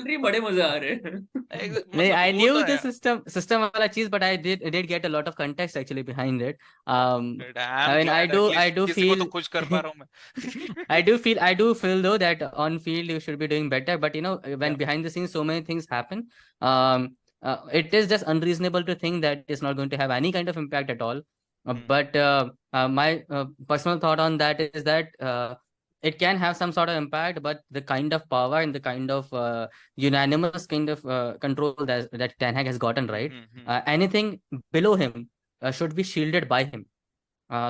रही, बड़े मजे आ रहे हैं। नहीं, मतलब I वो knew तो the है। system वाला चीज, but I did get a lot of context actually behind it. I am I mean, glad I at least do किसी को तो feel खुश कर पा रहा हूँ मैं। I do feel though that on field you should be doing better, but when या behind the scenes so many things happen, it is just unreasonable to think that it's not going to have any kind of impact at all. But my personal thought on that is that it can have some sort of impact, but the kind of power and the kind of unanimous kind of control that Ten Hag has gotten, right? Anything below him should be shielded by him.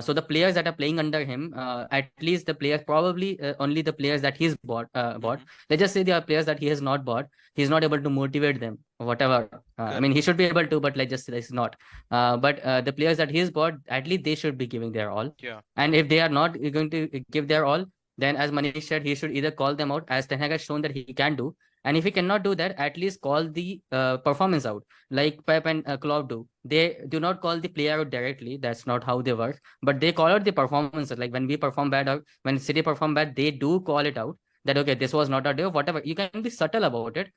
So the players that are playing under him, at least the players, probably only the players that he's bought. Let's just say there are players that he has not bought. He's not able to motivate them, or whatever. I mean, correct. he should be able to, but let's just say he's not. But the players that he's bought, at least they should be giving their all. या And if they are not going to give their all, then as Manish said, he should either call them out, as Ten Hag has shown that he can do. And if he cannot do that, at least call the performance out, like Pep and Klopp do. They do not call the player out directly. That's not how they work, but they call out the performances. Like when we perform bad or when City perform bad, they do call it out that okay, this was not our day or whatever. You can be subtle about it,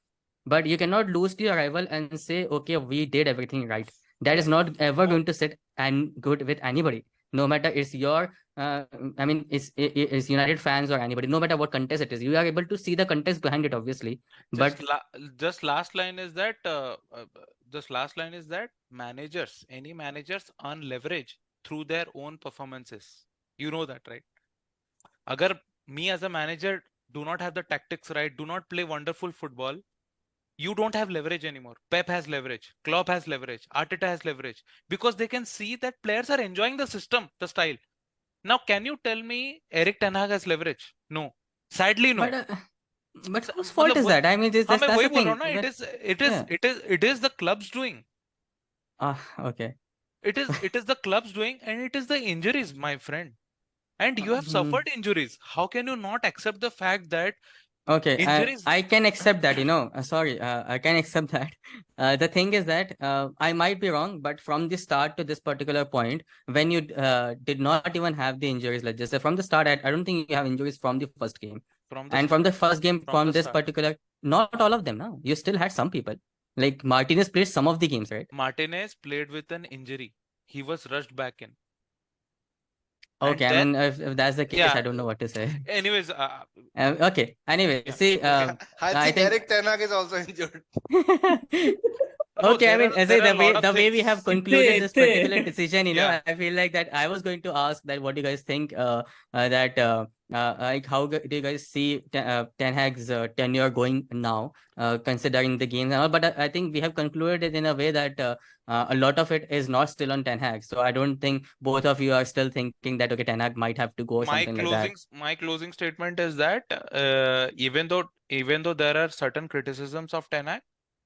but you cannot lose to your rival and say, okay, we did everything right. That is नहीं not ever वो going to sit and good with anybody. No matter it's your, I mean, it's United fans or anybody. No matter what contest it is, you are able to see the context behind it, obviously. But just last line is that just last line is that managers, any managers earn leverage through their own performances. You know that, right? Agar me as a manager do not have the tactics right, do not play wonderful football, you don't have leverage anymore. Pep has leverage, Klopp has leverage, Arteta has leverage, because they can see that players are enjoying the system, the style. Now, can you tell me Eric Ten Hag has leverage? No. Sadly, no. but uh, but whose fault मतलब is that? I mean, हाँ मैं that's वही the बोल रहा thing. हूँ ना, But it is yeah. it is the club's doing. Okay. It is the club's doing, and it is the injuries, my friend. And you have Hmm. suffered injuries. How can you not accept the fact that Okay, injuries? I can accept that, sorry, I can accept that. The thing is that I might be wrong, but from the start to this particular point, when you did not even have the injuries, let's just say from the start, I don't think you have injuries from the first game. From the And from start. the first game, From from the this start. particular, not all of them, no, you still had some people. Like Martinez played some of the games, right? Martinez played with an injury. He was rushed back in. And Okay, I then, mean, if that's the case, yeah. I don't know what to say. Anyways, Okay, anyway, yeah. see, I I think think. Eric Ten Hag is also injured. No, Okay, I mean, as I, there are a lot of the way we have things. concluded this particular decision, Yeah. I feel like that I was going to ask that what do you guys think that like how do you guys see Ten Hag's tenure going now, considering the games and all? But I think we have concluded it in a way that a lot of it is not still on Ten Hag. So I don't think both of you are still thinking that okay, Ten Hag might have to go or something like that. My closing statement is that even though there are certain criticisms of Ten Hag,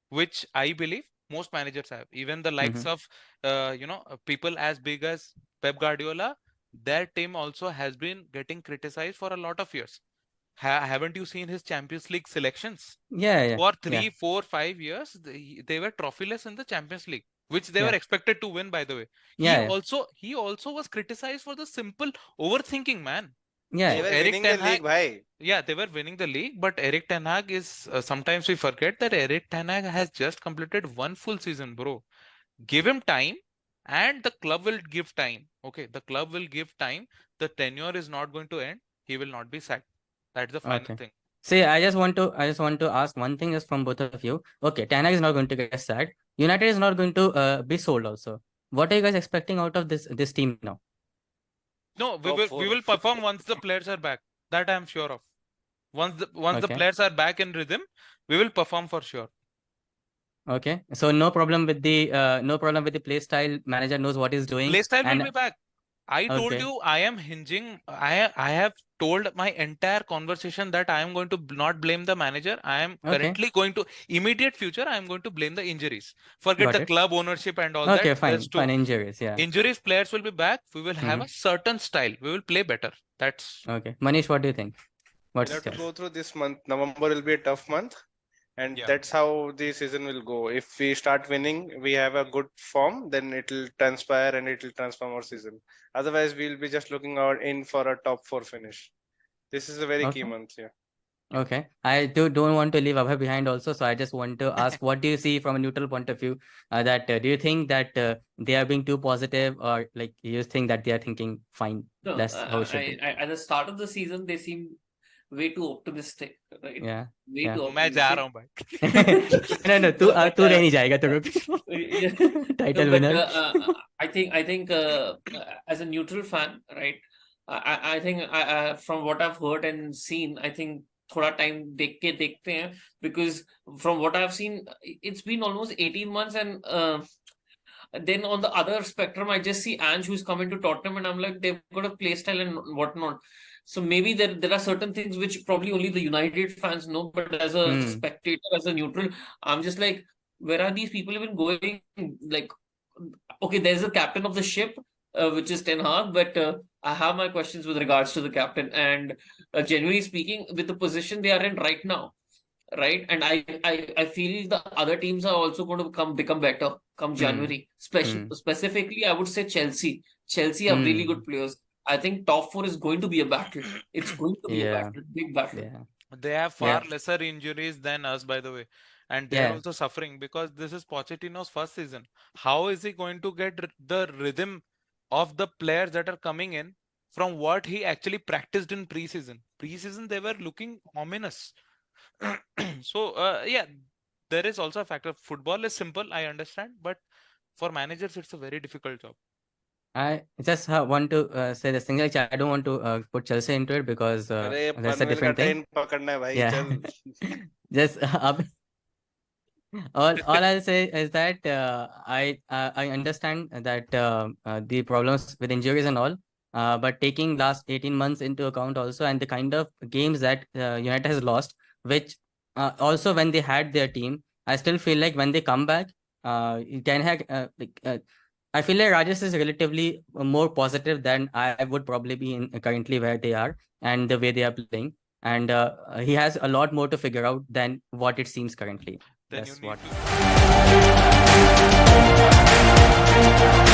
which I believe most managers have, even the likes Mm-hmm. of people as big as Pep Guardiola, their team also has been getting criticized for a lot of years. Haven't you seen his Champions League selections? Yeah, yeah, For yeah, 3, 4, 5 years, they were trophyless in the Champions League, which they were yeah, expected to win, by the way. yeah, yeah, He also was criticized for the simple overthinking, man. yeah, They So yeah. were Eric winning the Ten Hag, league, bhai. yeah, they were winning the league, but Eric Ten Hag is sometimes we forget that Eric Ten Hag has just completed one full season, bro. Give him time, and the club will give time. Okay, the club will give time. The tenure is not going to end. He will not be sacked. That's the final Okay. thing. See, I just want to ask one thing is from both of you. Okay, Tana is not going to get sacked. United is not going to be sold also. What are you guys expecting out of this team now? No, Top we four. will perform once the players are back. That I am sure of. Once the Okay. players are back in rhythm, we will perform for sure. Okay. So no problem with the play style. Manager knows what he's doing. Play style will And be back. I told okay. you I am hinging. I have told my entire conversation that I am going to not blame the manager. I am Okay. currently going to immediate future. I am going to blame the injuries. Forget Got the it. club ownership and all that. Okay, There's fine. two Fine. Injuries. Yeah. injuries. Players will be back. We will have Mm-hmm. a certain style. We will play better. That's Okay. Manish, what do you think? We'll What's have to yours? go through this month. November will be a tough month, and yeah. that's how the season will go. If we start winning, we have a good form, then it will transpire and it will transform our season. Otherwise, we'll be just looking out in for a top four finish. This is a very key Okay. month. Yeah. Okay. I don't want to leave Abhay behind also. So I just want to ask, what do you see from a neutral point of view? That do you think that they are being too positive, or like you think that they are thinking fine, No, that's how it should be? at the start of the season, they seem way too optimistic, right? Yeah. Way Yeah. too मैं जा optimistic. रहा हूँ भाई. No, तू But, तू रह नहीं जाएगा तो रुक. yeah. No, Title but winner. I think as a neutral fan, right? I think from what I've heard and seen, I think थोड़ा time देख के देखते हैं, because from what I've seen, it's been almost 18 months, and then on the other spectrum, I just see Ange, who's coming to Tottenham, and I'm like, they've got a play style and whatnot. So maybe there are certain things which probably only the United fans know, but as a spectator, as a neutral, I'm just like, where are these people even going? Like, okay, there's a captain of the ship, which is Ten Hag, but I have my questions with regards to the captain. And genuinely speaking, with the position they are in right now, right? And I feel the other teams are also going to become better come January. Specifically, I would say Chelsea. Chelsea have really good players. I think top four is going to be a battle. It's going to be a Yeah. battle, big battle. Yeah. They have far Yeah. lesser injuries than us, by the way, and they're Yeah. also suffering because this is Pochettino's first season. How is he going to get the rhythm of the players that are coming in from what he actually practiced in preseason? Preseason, they were looking ominous. So, yeah, there is also a factor. Football is simple, I understand, but for managers, it's a very difficult job. I just want to say this thing. Like, I don't want to put Chelsea into it because अरे that's a Panvel का different thing. Train पकड़ना है भाई, Yeah. चल. Just all I'll say is that I understand that the problems with injuries and all, but taking last 18 months into account also, and the kind of games that United has lost, which also when they had their team, I still feel like when they come back, Ten Hag, I feel like Rajesh is relatively more positive than I would probably be in currently where they are and the way they are playing. And he has a lot more to figure out than what it seems currently. Then That's you need what. to